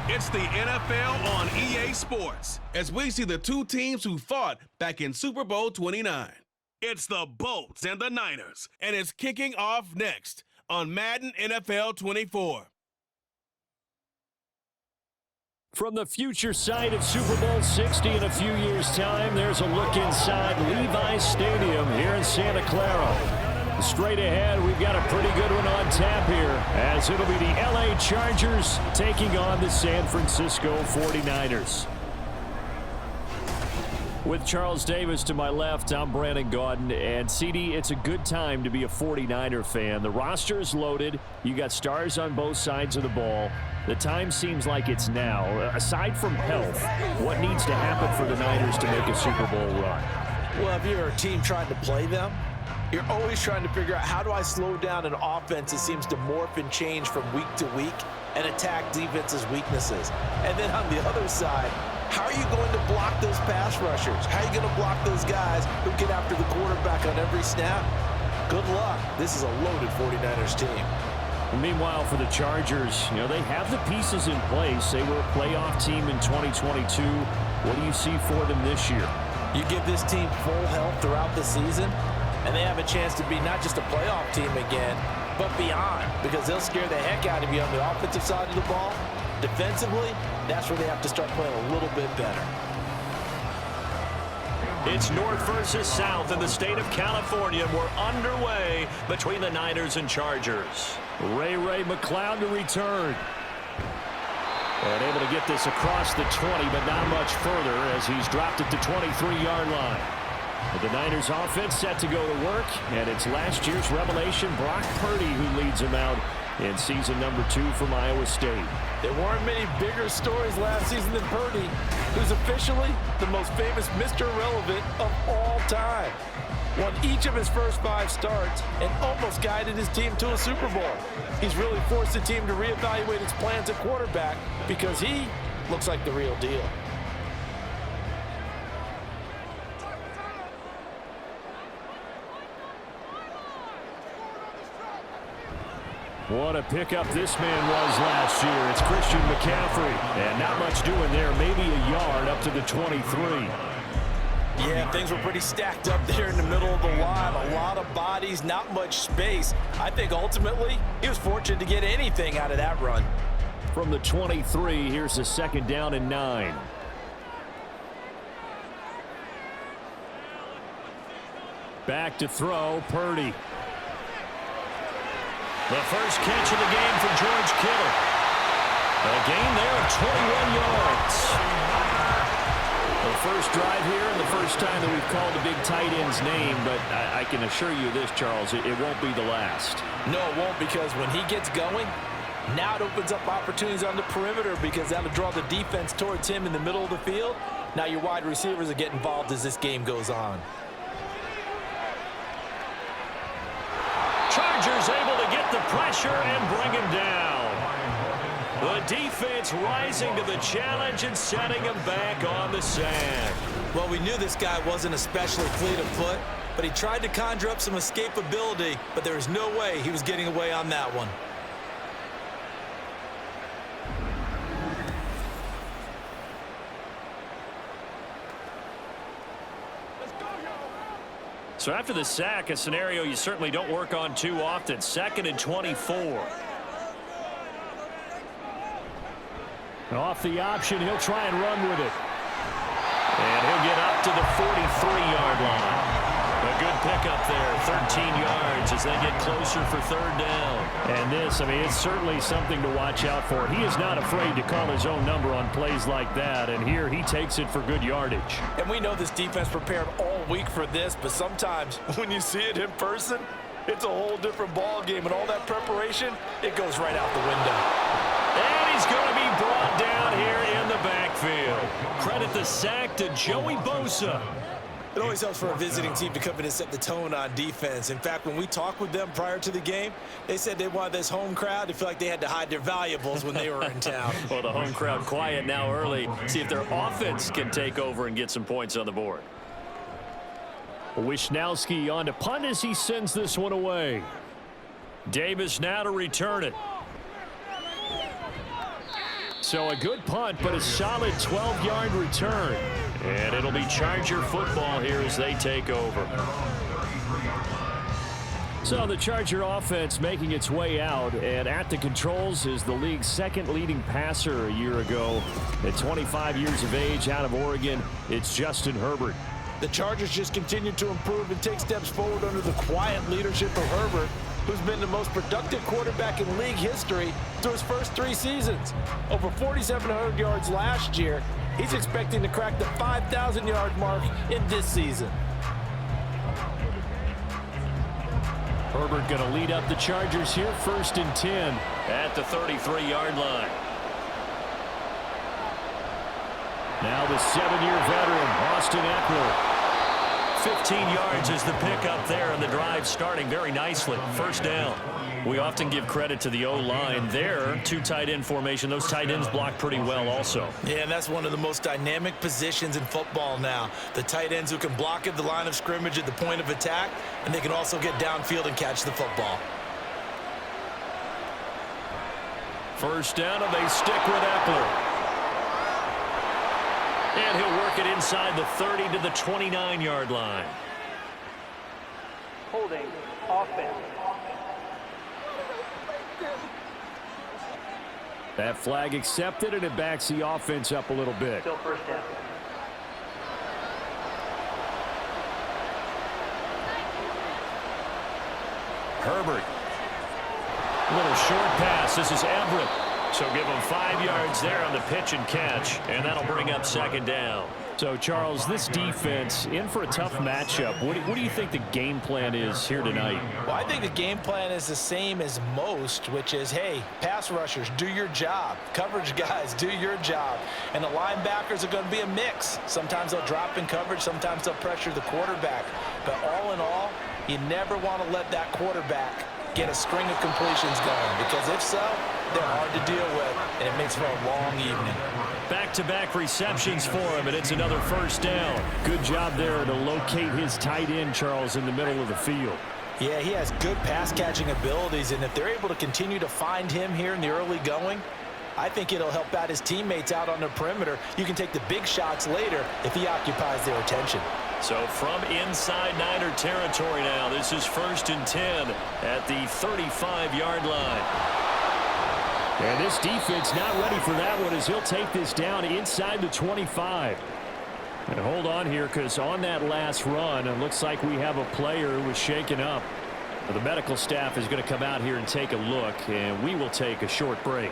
It's the NFL on EA Sports as we see the two teams who fought back in Super Bowl 29. It's the Bolts and the Niners, and it's kicking off next on Madden NFL 24. From the future site of Super Bowl 60 in a few years' time, there's a look inside Levi's Stadium here in Santa Clara. Straight ahead, we've got a pretty good one on tap here, as it'll be the LA Chargers taking on the San Francisco 49ers. With Charles Davis to my left, I'm Brandon Gaudin, and CD, it's a good time to be a 49er fan. The roster is loaded. You got stars on both sides of the ball. The time seems like it's now. Aside from health, what needs to happen for the Niners to make a Super Bowl run? Well, if you're a team trying to play them, you're always trying to figure out how do I slow down an offense that seems to morph and change from week to week and attack defense's weaknesses. And then on the other side, how are you going to block those pass rushers? How are you going to block those guys who get after the quarterback on every snap? Good luck. This is a loaded 49ers team. Meanwhile, for the Chargers, they have the pieces in place. They were a playoff team in 2022. What do you see for them this year? You give this team full health throughout the season, and they have a chance to be not just a playoff team again, but beyond, because they'll scare the heck out of you on the offensive side of the ball. Defensively, that's where they have to start playing a little bit better. It's North versus South in the state of California. We're underway between the Niners and Chargers. Ray McCloud to return. And able to get this across the 20, but not much further as he's dropped it to 23-yard line. But the Niners offense set to go to work, and it's last year's revelation, Brock Purdy, who leads them out in season number 2 from Iowa State. There weren't many bigger stories last season than Purdy, who's officially the most famous Mr. Irrelevant of all time. Won each of his first 5 starts and almost guided his team to a Super Bowl. He's really forced the team to reevaluate its plans at quarterback because he looks like the real deal. What a pickup this man was last year. It's Christian McCaffrey. And not much doing there. Maybe a yard up to the 23. Yeah, things were pretty stacked up there in the middle of the line. A lot of bodies, not much space. I think ultimately he was fortunate to get anything out of that run. From the 23, here's a second down and 9. Back to throw, Purdy. The first catch of the game for George Kittle. A gain there of 21 yards. The first drive here and the first time that we've called the big tight end's name, but I can assure you this, Charles, it won't be the last. No, it won't, because when he gets going, now it opens up opportunities on the perimeter because that'll draw the defense towards him in the middle of the field. Now your wide receivers will get involved as this game goes on. Chargers able to get the pressure and bring him down. The defense rising to the challenge and setting him back on the sand. Well, we knew this guy wasn't especially fleet of foot, but he tried to conjure up some escapability, but there was no way he was getting away on that one. So after the sack, a scenario you certainly don't work on too often. 2nd and 24. Off the option, he'll try and run with it. And he'll get up to the 43-yard line. A good pickup there, 13 yards as they get closer for 3rd down. And this, it's certainly something to watch out for. He is not afraid to call his own number on plays like that, and here he takes it for good yardage. And we know this defense prepared all week for this, but sometimes when you see it in person, it's a whole different ball game, and all that preparation, it goes right out the window. And he's going to be brought down here in the backfield. Credit the sack to Joey Bosa. It always helps for a visiting team to come in and set the tone on defense. In fact, when we talked with them prior to the game, they said they wanted this home crowd to feel like they had to hide their valuables when they were in town. Well, the home crowd quiet now early. See if their offense can take over and get some points on the board. Wisnowski on to punt as he sends this one away. Davis now to return it. So a good punt, but a solid 12-yard return. And it'll be Charger football here as they take over. So the Charger offense making its way out, and at the controls is the league's second leading passer a year ago. At 25 years of age, out of Oregon, it's Justin Herbert. The Chargers just continue to improve and take steps forward under the quiet leadership of Herbert, who's been the most productive quarterback in league history through his first 3 seasons. Over 4,700 yards last year. He's expecting to crack the 5,000-yard mark in this season. Herbert going to lead up the Chargers here, 1st and 10 at the 33-yard line. Now the 7-year veteran, Austin Eckler. 15 yards is the pickup there, and the drive starting very nicely. 1st down. We often give credit to the O-line there. 2 tight end formation. Those tight ends block pretty well also. Yeah, and that's one of the most dynamic positions in football now. The tight ends who can block at the line of scrimmage at the point of attack, and they can also get downfield and catch the football. 1st down, and they stick with Eckler. And he'll work it inside the 30 to the 29-yard line. Holding offense. That flag accepted, and it backs the offense up a little bit. Still 1st down. Herbert. Little short pass. This is Everett. So give him 5 yards there on the pitch and catch, and that'll bring up 2nd down. So, Charles, this defense in for a tough matchup. What do you think the game plan is here tonight? Well, I think the game plan is the same as most, which is, hey, pass rushers, do your job. Coverage guys, do your job. And the linebackers are going to be a mix. Sometimes they'll drop in coverage. Sometimes they'll pressure the quarterback. But all in all, you never want to let that quarterback get a string of completions going, because if so, they're hard to deal with, and it makes for a long evening. Back-to-back receptions for him, and it's another 1st down. Good job there to locate his tight end, Charles, in the middle of the field. Yeah, he has good pass-catching abilities, and if they're able to continue to find him here in the early going, I think it'll help out his teammates out on the perimeter. You can take the big shots later if he occupies their attention. So from inside Niner territory now, this is 1st and 10 at the 35-yard line. And this defense not ready for that one as he'll take this down inside the 25. And hold on here, because on that last run, it looks like we have a player who was shaken up. The medical staff is going to come out here and take a look, and we will take a short break.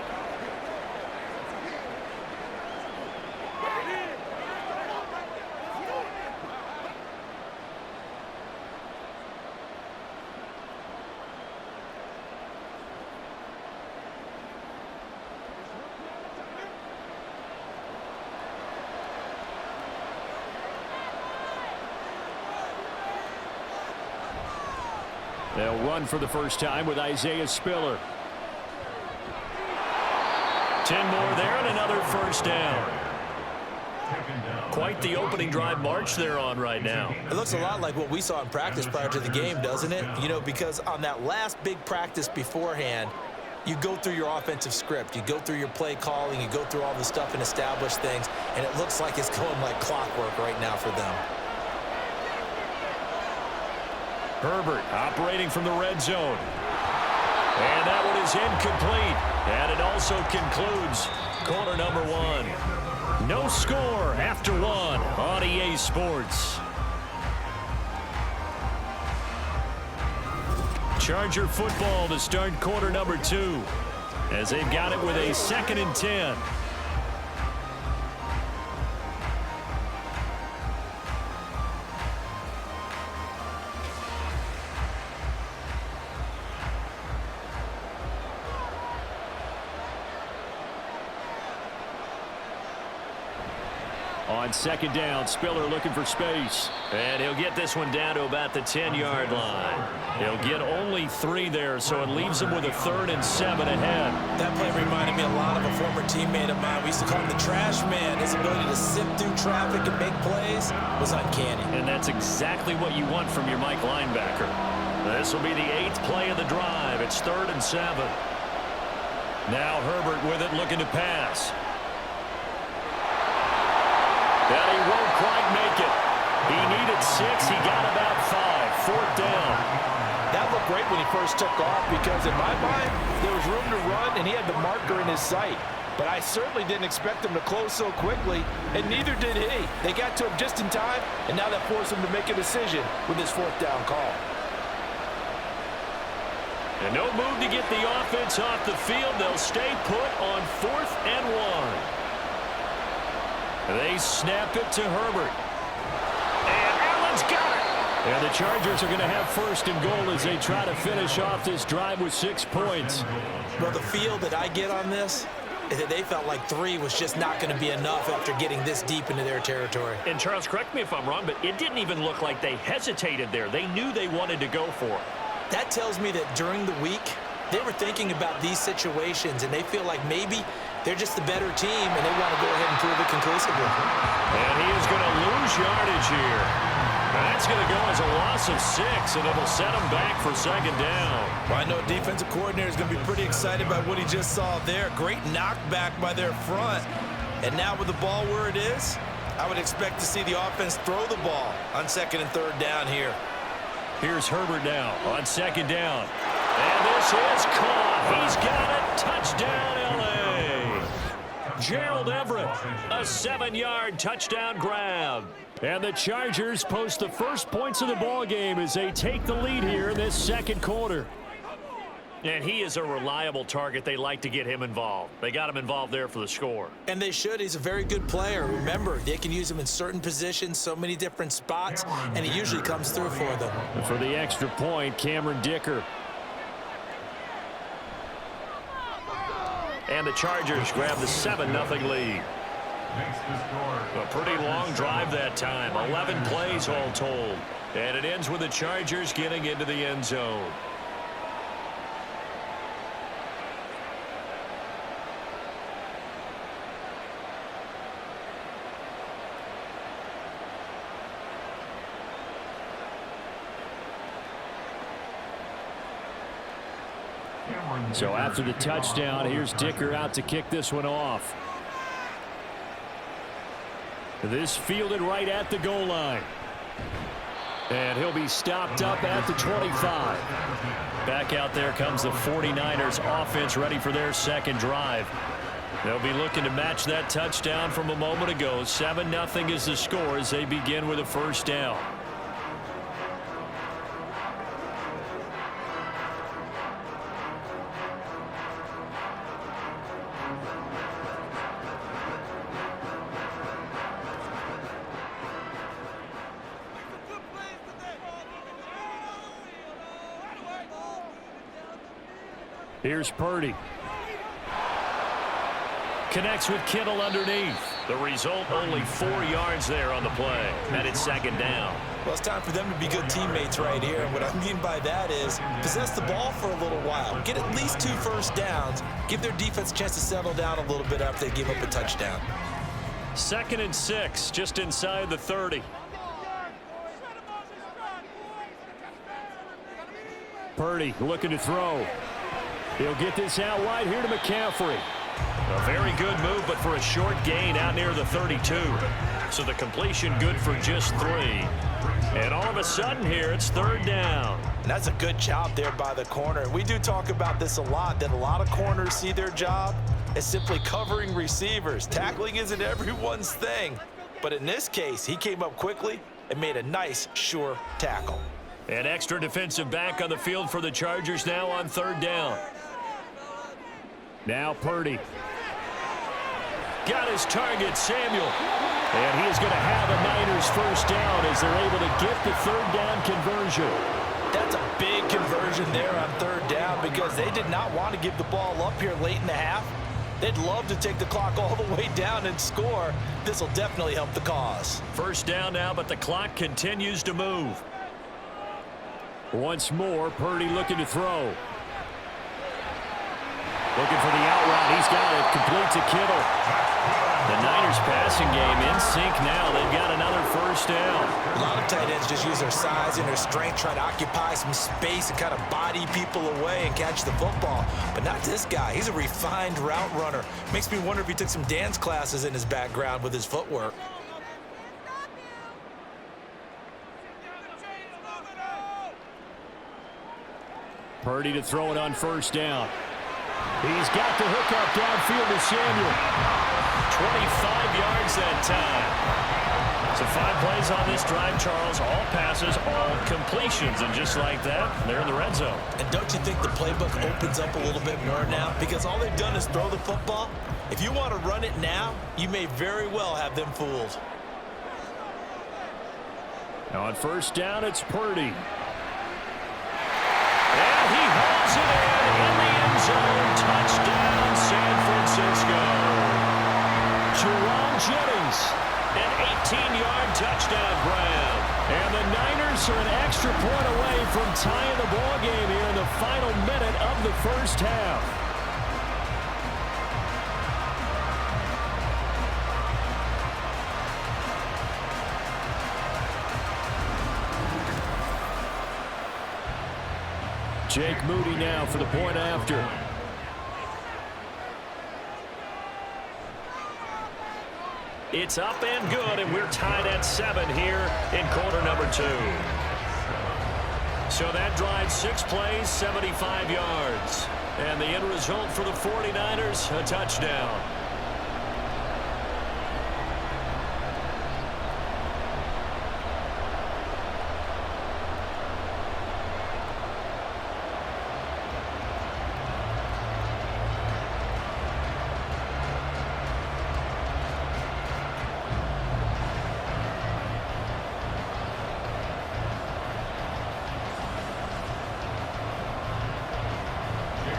They'll run for the first time with Isaiah Spiller. 10 more there and another 1st down. Quite the opening drive march they're on right now. It looks a lot like what we saw in practice prior to the game, doesn't it? You know, because on that last big practice beforehand, you go through your offensive script. You go through your play calling. You go through all the stuff and establish things. And it looks like it's going like clockwork right now for them. Herbert operating from the red zone. And that one is incomplete. And it also concludes quarter number 1. No score after 1 on EA Sports. Charger football to start quarter number 2 as they've got it with a 2nd and 10. On 2nd down, Spiller looking for space. And he'll get this one down to about the 10-yard line. He'll get only 3 there, so it leaves him with a 3rd and 7 ahead. That play reminded me a lot of a former teammate of mine. We used to call him the trash man. His ability to sift through traffic and make plays was uncanny. And that's exactly what you want from your Mike linebacker. This will be the 8th play of the drive. It's 3rd and 7. Now Herbert with it, looking to pass. needs 6. He got about 5. Fourth down. That looked great when he first took off because in my mind, there was room to run and he had the marker in his sight. But I certainly didn't expect him to close so quickly, and neither did he. They got to him just in time, and now that forced him to make a decision with his fourth down call. And no move to get the offense off the field. They'll stay put on 4th and 1. They snap it to Herbert. And Allen's got it. And the Chargers are going to have 1st and goal as they try to finish off this drive with 6 points. Well, the feel that I get on this is that they felt like 3 was just not going to be enough after getting this deep into their territory. And Charles, correct me if I'm wrong, but it didn't even look like they hesitated there. They knew they wanted to go for it. That tells me that during the week, they were thinking about these situations, and they feel like maybe they're just the better team, and they want to go ahead and prove it conclusively. And he is going to lose yardage here. And that's going to go as a loss of 6, and it'll set him back for 2nd down. Well, I know a defensive coordinator is going to be pretty excited by what he just saw there. Great knockback by their front. And now with the ball where it is, I would expect to see the offense throw the ball on 2nd and 3rd down here. Here's Herbert now on 2nd down. And this is caught. He's got it. Touchdown, L.A. Gerald Everett, a 7-yard touchdown grab. And the Chargers post the first points of the ball game as they take the lead here in this 2nd quarter. And he is a reliable target. They like to get him involved. They got him involved there for the score. And they should. He's a very good player. Remember, they can use him in certain positions, so many different spots, and he usually comes through for them. And for the extra point, Cameron Dicker. And the Chargers grab the 7-0 lead. A pretty long drive that time. 11 plays all told. And it ends with the Chargers getting into the end zone. So after the touchdown, here's Dicker out to kick this one off. This fielded right at the goal line. And he'll be stopped up at the 25. Back out there comes the 49ers offense ready for their 2nd drive. They'll be looking to match that touchdown from a moment ago. 7-0 is the score as they begin with a 1st down. Here's Purdy. Connects with Kittle underneath. The result, only 4 yards there on the play. And it's 2nd down. Well, it's time for them to be good teammates right here. And what I mean by that is possess the ball for a little while. Get at least 2 first downs. Give their defense a chance to settle down a little bit after they give up a touchdown. 2nd and 6, just inside the 30. Purdy looking to throw. He'll get this out wide here to McCaffrey. A very good move, but for a short gain out near the 32. So the completion good for just 3. And all of a sudden here, it's 3rd down. And that's a good job there by the corner. We do talk about this a lot, that a lot of corners see their job as simply covering receivers. Tackling isn't everyone's thing. But in this case, he came up quickly and made a nice, sure tackle. An extra defensive back on the field for the Chargers now on 3rd down. Now Purdy. Got his target, Samuel. And he is going to have a Niners 1st down as they're able to get the 3rd down conversion. That's a big conversion there on 3rd down because they did not want to give the ball up here late in the half. They'd love to take the clock all the way down and score. This will definitely help the cause. 1st down now, but the clock continues to move. Once more, Purdy looking to throw. Looking for the out route. He's got it. Complete to Kittle. The Niners passing game in sync now. They've got another 1st down. A lot of tight ends just use their size and their strength, try to occupy some space and kind of body people away and catch the football. But not this guy. He's a refined route runner. Makes me wonder if he took some dance classes in his background with his footwork. Purdy to throw it on first down. He's got the hookup downfield to Samuel. 25 yards that time. So 5 plays on this drive, Charles. All passes, all completions. And just like that, they're in the red zone. And don't you think the playbook opens up a little bit more now? Because all they've done is throw the football. If you want to run it now, you may very well have them fooled. Now on first down, it's Purdy. And he holds it in the end zone. Touchdown, San Francisco. Jerome Jennings, an 18-yard touchdown grab. And the Niners are an extra point away from tying the ball game here in the final minute of the first half. Jake Moody now for the point after. It's up and good, and we're tied at 7 here in quarter number 2. So that drive, 6 plays, 75 yards. And the end result for the 49ers, a touchdown.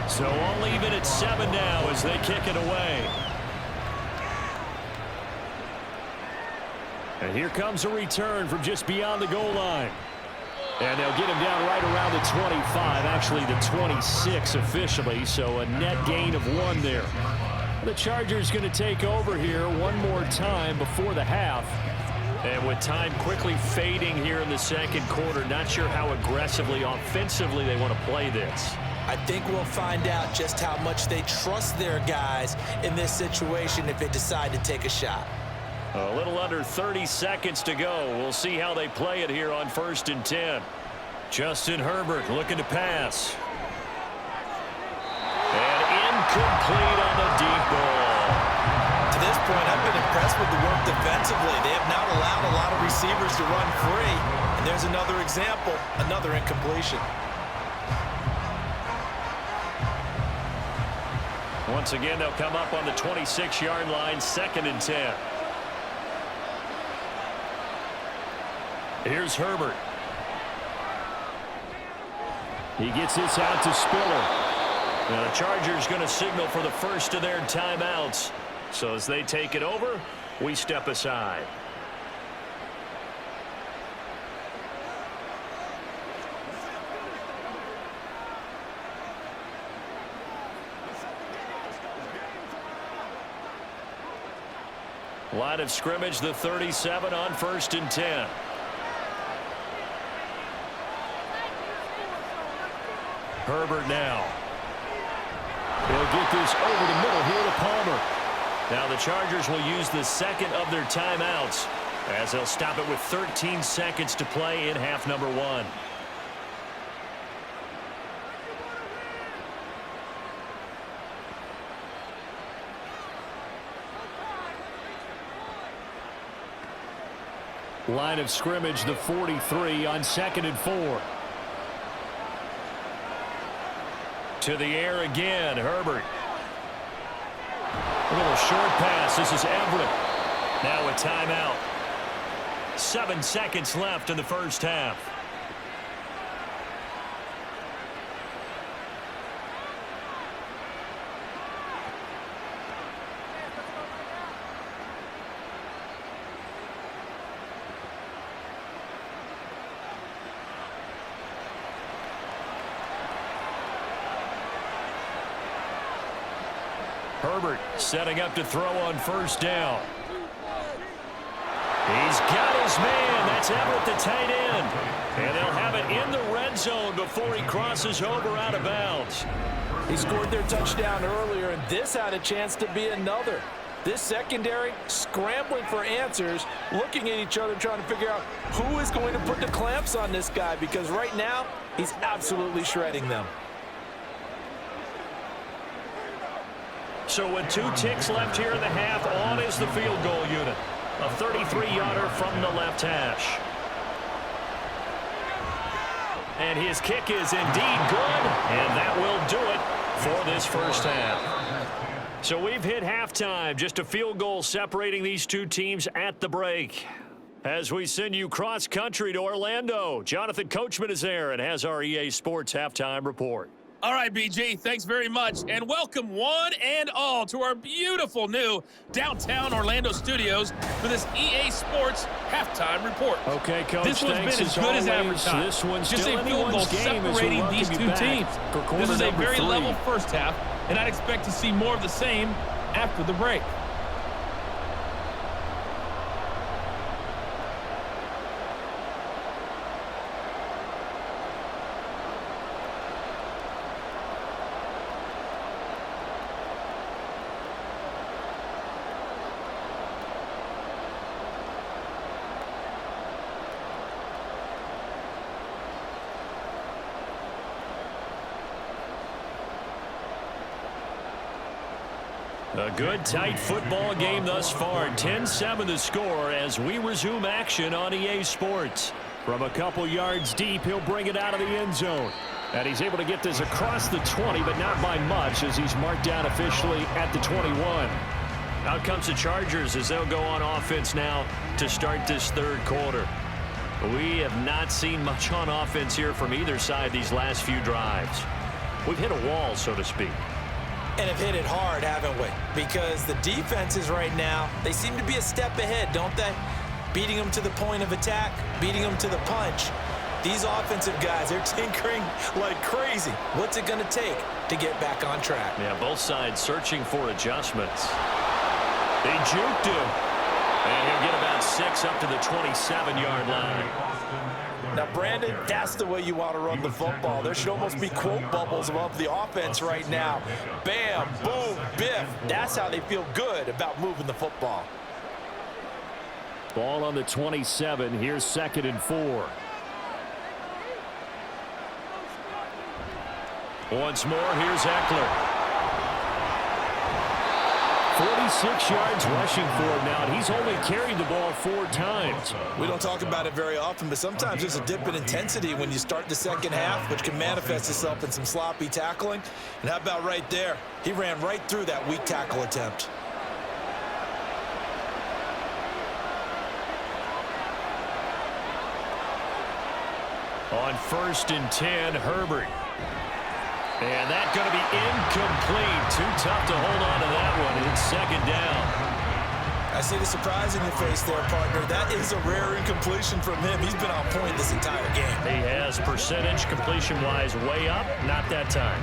So all even at 7 now as they kick it away. And here comes a return from just beyond the goal line. And they'll get him down right around the 25, actually the 26 officially, so a net gain of 1 there. The Chargers going to take over here one more time before the half. And with time quickly fading here in the second quarter, not sure how aggressively offensively they want to play this. I think we'll find out just how much they trust their guys in this situation if they decide to take a shot. A little under 30 seconds to go. We'll see how they play it here on 1st and 10. Justin Herbert looking to pass. And incomplete on the deep ball. To this point, I've been impressed with the work defensively. They have not allowed a lot of receivers to run free. And there's another example, another incompletion. Once again, they'll come up on the 26-yard line, 2nd and 10. Here's Herbert. He gets this out to Spiller. Now the Chargers going to signal for the first of their timeouts. So as they take it over, we step aside. Line of scrimmage, the 37 on 1st and 10. Herbert now. He'll get this over the middle here to Palmer. Now the Chargers will use the second of their timeouts as they'll stop it with 13 seconds to play in half number 1. Line of scrimmage, the 43 on 2nd and 4. To the air again, Herbert. A little short pass. This is Everett. Now a timeout. 7 seconds left in the first half. Herbert setting up to throw on 1st down. He's got his man. That's Everett, the tight end. And they'll have it in the red zone before he crosses over out of bounds. He scored their touchdown earlier, and this had a chance to be another. This secondary scrambling for answers, looking at each other, trying to figure out who is going to put the clamps on this guy, because right now he's absolutely shredding them. So with 2 ticks left here in the half, on is the field goal unit. A 33-yarder from the left hash. And his kick is indeed good, and that will do it for this first half. So we've hit halftime, just a field goal separating these two teams at the break. As we send you cross-country to Orlando, Jonathan Coachman is there and has our EA Sports halftime report. All right, BG, thanks very much, and welcome one and all to our beautiful new downtown Orlando studios for this EA Sports halftime report. Okay, Coach, this one's been as good as advertised. This one's just a field goal separating these two teams. This is a very level first half, and I'd expect to see more of the same after the break. A good, tight football game thus far. 10-7 the score as we resume action on EA Sports. From a couple yards deep, he'll bring it out of the end zone. And he's able to get this across the 20, but not by much as he's marked down officially at the 21. Out comes the Chargers as they'll go on offense now to start this third quarter. We have not seen much on offense here from either side these last few drives. We've hit a wall, so to speak. And have hit it hard, haven't we? Because the defenses right now, they seem to be a step ahead, don't they? Beating them to the point of attack, beating them to the punch. These offensive guys, they're tinkering like crazy. What's it going to take to get back on track? Yeah, both sides searching for adjustments. They juked him. And he'll get about 6 up to the 27-yard line. Now, Brandon, that's the way you want to run the football. There should almost be quote bubbles above the offense right now. Bam, boom, biff. That's how they feel good about moving the football. Ball on the 27. Here's 2nd and 4. Once more, here's Eckler. 46 yards rushing for him now, and he's only carried the ball 4 times. We don't talk about it very often, but sometimes there's a dip in intensity when you start the second half, which can manifest itself in some sloppy tackling. And how about right there? He ran right through that weak tackle attempt. On 1st and 10, Herbert. And that's going to be incomplete. Too tough to hold on to that one. It's 2nd down. I see the surprise in your face there, partner. That is a rare incompletion from him. He's been on point this entire game. He has percentage completion-wise way up. Not that time.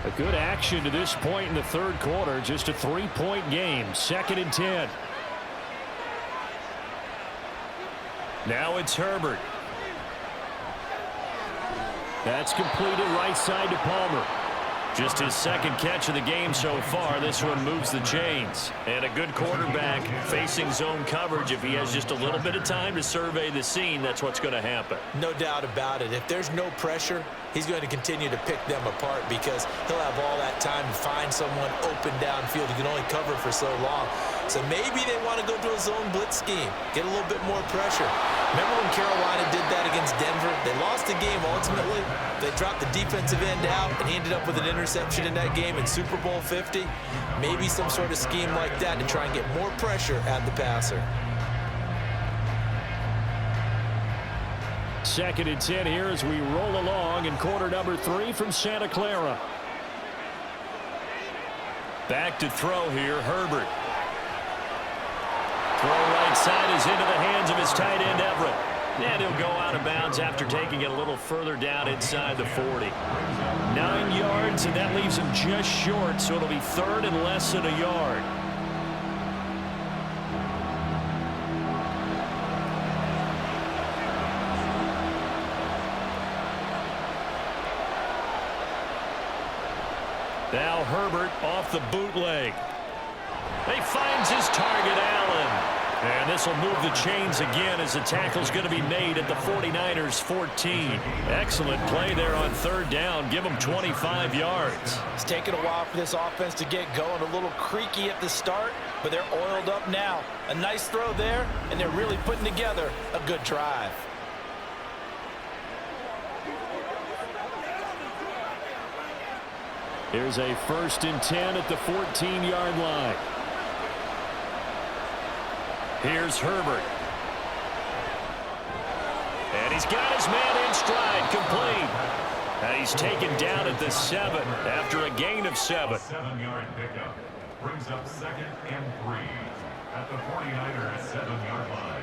A good action to this point in the third quarter. Just a 3-point game. 2nd and 10. Now it's Herbert. That's completed right side to Palmer. Just his 2nd catch of the game so far. This one moves the chains. And a good quarterback facing zone coverage. If he has just a little bit of time to survey the scene, that's what's going to happen. No doubt about it. If there's no pressure, he's going to continue to pick them apart because he'll have all that time to find someone open downfield. He can only cover for so long. So maybe they want to go to a zone blitz scheme, get a little bit more pressure. Remember when Carolina did that against Denver? They lost the game ultimately. They dropped the defensive end out, and he ended up with an interception in that game in Super Bowl 50. Maybe some sort of scheme like that to try and get more pressure at the passer. 2nd and 10 here as we roll along in quarter number 3 from Santa Clara. Back to throw here, Herbert. Throw right side is into the hands of his tight end, Everett. And he'll go out of bounds after taking it a little further down inside the 40. 9 yards, and that leaves him just short, so it'll be 3rd and less than a yard. Now Herbert off the bootleg. He finds his target, Allen. And this will move the chains again as the tackle's going to be made at the 49ers 14. Excellent play there on third down. Give them 25 yards. It's taken a while for this offense to get going. A little creaky at the start, but they're oiled up now. A nice throw there, and they're really putting together a good drive. Here's a 1st and 10 at the 14-yard line. Here's Herbert. And he's got his man in stride, complete. And he's taken down at the 7 after a gain of 7. 7-yard pickup brings up 2nd and 3 at the 49ers 7-yard line.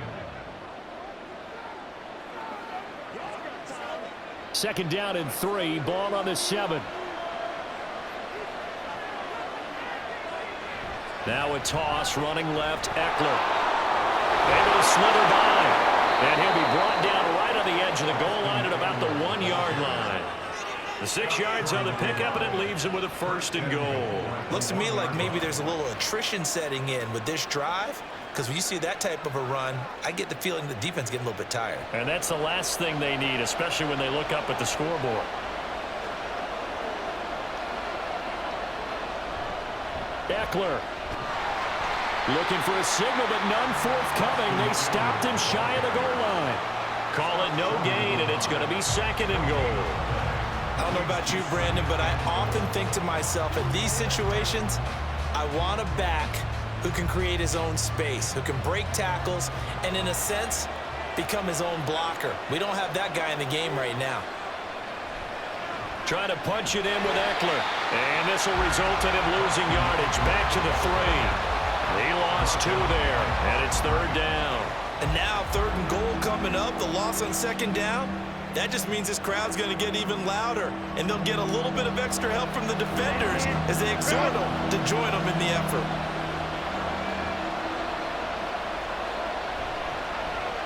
2nd down and 3, ball on the 7. Now a toss, running left, Eckler. Able to slither by. And he'll be brought down right on the edge of the goal line at about the 1-yard line. The 6 yards on the pickup, and it leaves him with a 1st and goal. Looks to me like maybe there's a little attrition setting in with this drive, because when you see that type of a run, I get the feeling the defense getting a little bit tired. And that's the last thing they need, especially when they look up at the scoreboard. Eckler. Looking for a signal, but none forthcoming. They stopped him shy of the goal line. Call it no gain, and it's going to be 2nd and goal. I don't know about you, Brandon, but I often think to myself, in these situations, I want a back who can create his own space, who can break tackles, and in a sense, become his own blocker. We don't have that guy in the game right now. Trying to punch it in with Eckler. And this will result in him losing yardage. Back to the 3. He lost 2 there, and it's 3rd down. And now 3rd and goal coming up, the loss on 2nd down. That just means this crowd's going to get even louder, and they'll get a little bit of extra help from the defenders as they exhort them to join them in the effort.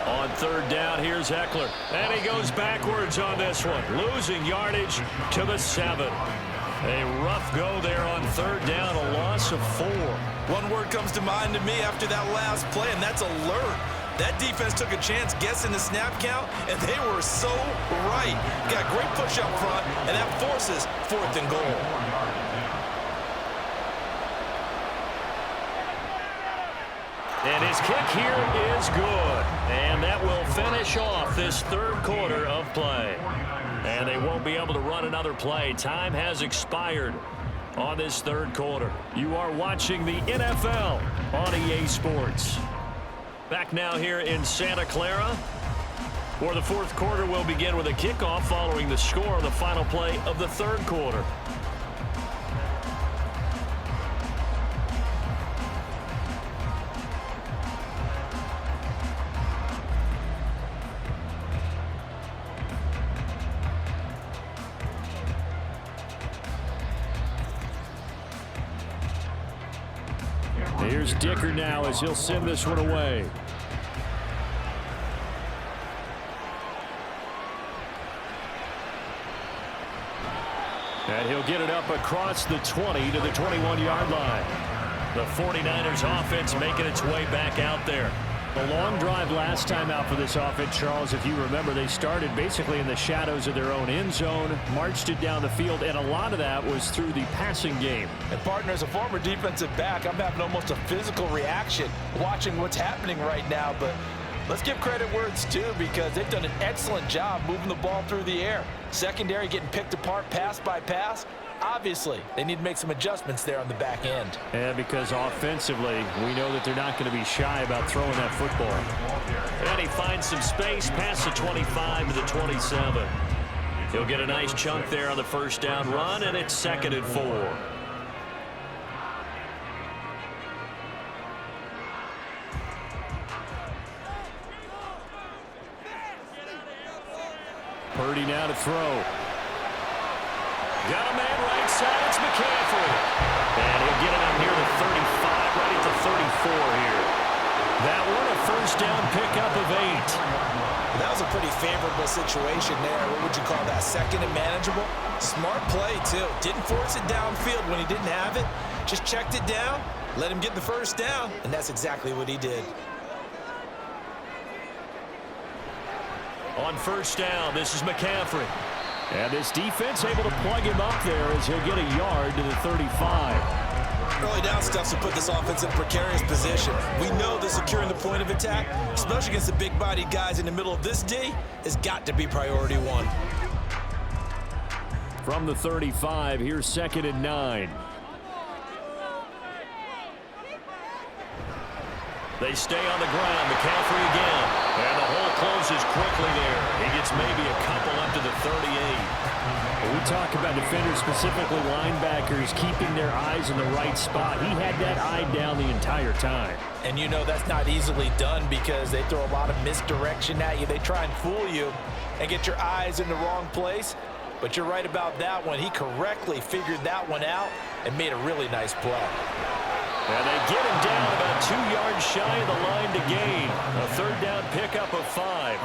On 3rd down, here's Eckler. And he goes backwards on this one, losing yardage to the 7. A rough go there on 3rd down, a loss of 4. One word comes to mind to me after that last play, and that's alert. That defense took a chance guessing the snap count, and they were so right. Got a great push up front, and that forces 4th and goal. And his kick here is good. And that will finish off this 3rd quarter of play. And they won't be able to run another play. Time has expired on this 3rd quarter. You are watching the NFL on EA Sports. Back now here in Santa Clara, where the 4th quarter will begin with a kickoff following the score of the final play of the 3rd quarter. Here's Dicker now as he'll send this one away. And he'll get it up across the 20 to the 21-yard line. The 49ers offense making its way back out there. A long drive last time out for this offense, Charles. If you remember, they started basically in the shadows of their own end zone, marched it down the field, and a lot of that was through the passing game. And partner, as a former defensive back, I'm having almost a physical reaction watching what's happening right now. But let's give credit where it's due, because they've done an excellent job moving the ball through the air. Secondary getting picked apart pass by pass. Obviously, they need to make some adjustments there on the back end. And because offensively, we know that they're not going to be shy about throwing that football. And he finds some space past the 25 to the 27. He'll get a nice chunk there on the 1st down run, and it's 2nd and 4. Purdy now to throw. Got a man right side. It's McCaffrey. And he'll get it up near the 35, right at the 34 here. That one a 1st down pickup of 8. That was a pretty favorable situation there. What would you call that? 2nd and manageable? Smart play, too. Didn't force it downfield when he didn't have it. Just checked it down, let him get the 1st down, and that's exactly what he did. On first down, this is McCaffrey. And this defense able to plug him up there as he'll get a yard to the 35. Early down stuff to put this offense in a precarious position. We know that securing the point of attack, especially against the big-bodied guys in the middle of this D, has got to be priority one. From the 35, here's 2nd and 9. They stay on the ground. McCaffrey again. And the hole closes quickly there. He gets maybe a couple up to the 38. When we talk about defenders, specifically linebackers, keeping their eyes in the right spot. He had that eye down the entire time. And you know that's not easily done because they throw a lot of misdirection at you. They try and fool you and get your eyes in the wrong place. But you're right about that one. He correctly figured that one out and made a really nice play. And they get him down about 2 yards shy of the line to gain. A 3rd down pickup of 5.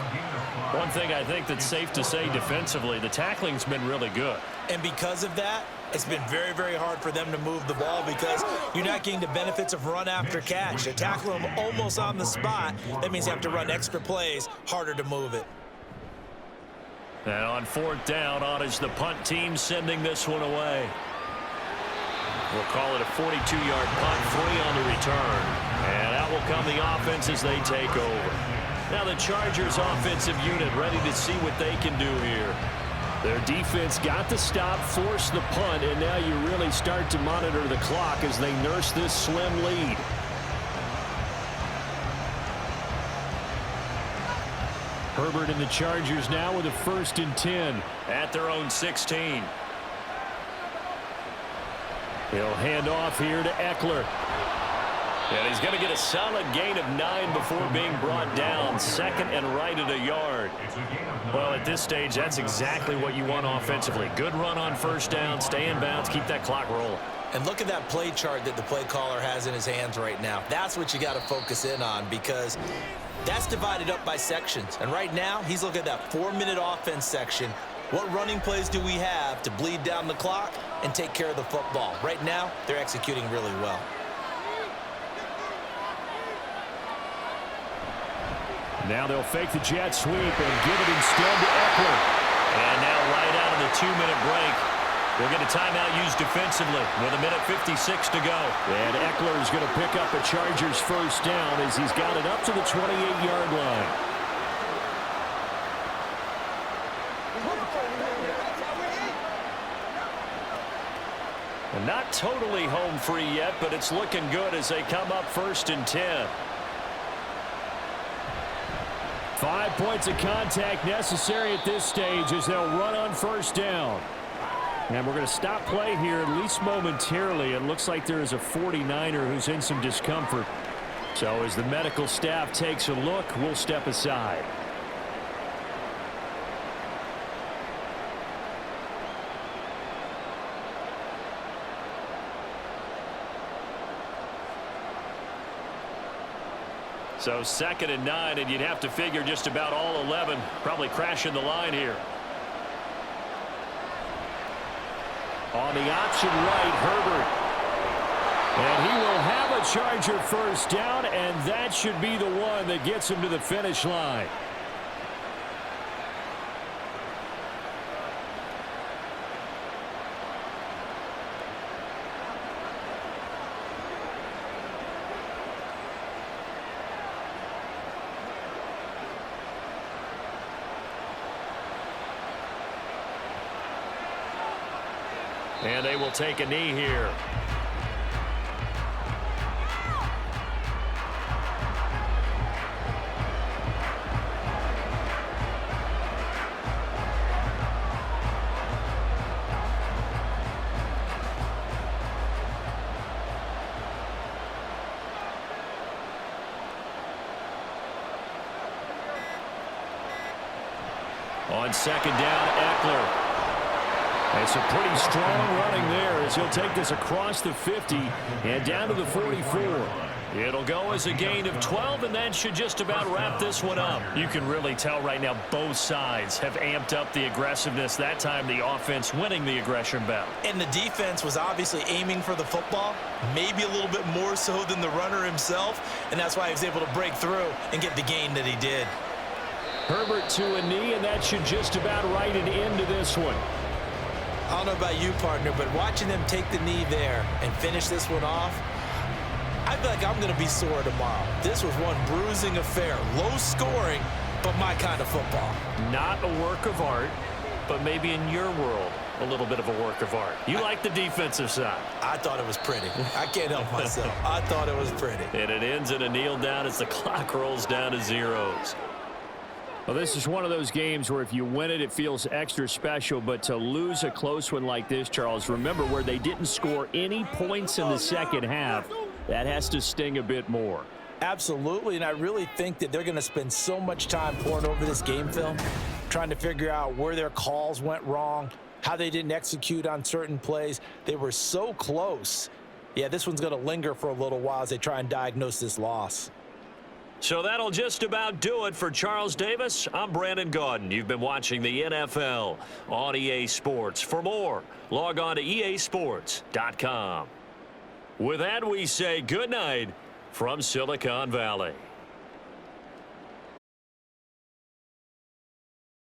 One thing I think that's safe to say defensively, the tackling's been really good. And because of that, it's been very, very hard for them to move the ball because you're not getting the benefits of run after catch. They tackle them almost on the spot. That means you have to run extra plays, harder to move it. And on 4th down, on is the punt team sending this one away. We'll call it a 42-yard punt, 3 on the return. And out will come the offense as they take over. Now the Chargers offensive unit ready to see what they can do here. Their defense got the stop, forced the punt, and now you really start to monitor the clock as they nurse this slim lead. Herbert and the Chargers now with a 1st and 10. At their own 16. He'll hand off here to Eckler. And he's going to get a solid gain of 9 before being brought down. 2nd and right at a yard. Well, at this stage, that's exactly what you want offensively. Good run on 1st down, stay in bounds, keep that clock rolling. And look at that play chart that the play caller has in his hands right now. That's what you got to focus in on because that's divided up by sections. And right now, he's looking at that 4-minute offense section. What running plays do we have to bleed down the clock and take care of the football? Right now, they're executing really well. Now they'll fake the jet sweep and give it instead to Eckler. And now right out of the 2-minute break, we'll get a timeout used defensively with 1:56 to go. And Eckler is going to pick up a Chargers 1st down as he's got it up to the 28-yard line. And not totally home free yet, but it's looking good as they come up 1st and 10. 5 points of contact necessary at this stage as they'll run on 1st down. And we're going to stop play here at least momentarily. It looks like there is a 49er who's in some discomfort. So as the medical staff takes a look, we'll step aside. So 2nd and 9, and you'd have to figure just about all 11 probably crashing the line here. On the option right, Herbert. And he will have a Charger 1st down, and that should be the one that gets him to the finish line. And they will take a knee here. On 2nd down, Eckler. It's a pretty strong running there as he'll take this across the 50 and down to the 44. It'll go as a gain of 12, and that should just about wrap this one up. You can really tell right now both sides have amped up the aggressiveness. That time the offense winning the aggression battle. And the defense was obviously aiming for the football, maybe a little bit more so than the runner himself, and that's why he was able to break through and get the gain that he did. Herbert to a knee, and that should just about write an end to this one. I don't know about you, partner, but watching them take the knee there and finish this one off, I feel like I'm going to be sore tomorrow. This was one bruising affair. Low scoring, but my kind of football. Not a work of art, but maybe in your world, a little bit of a work of art. You like the defensive side. I thought it was pretty. I can't help myself. I thought it was pretty. And it ends in a kneel down as the clock rolls down to zeros. Well, this is one of those games where if you win it, it feels extra special. But to lose a close one like this, Charles, remember where they didn't score any points in the second half, that has to sting a bit more. Absolutely, and I really think that they're going to spend so much time pouring over this game film, trying to figure out where their calls went wrong, how they didn't execute on certain plays. They were so close. Yeah, this one's going to linger for a little while as they try and diagnose this loss. So that'll just about do it for Charles Davis. I'm Brandon Gaudin. You've been watching the NFL on EA Sports. For more, log on to easports.com. With that, we say good night from Silicon Valley.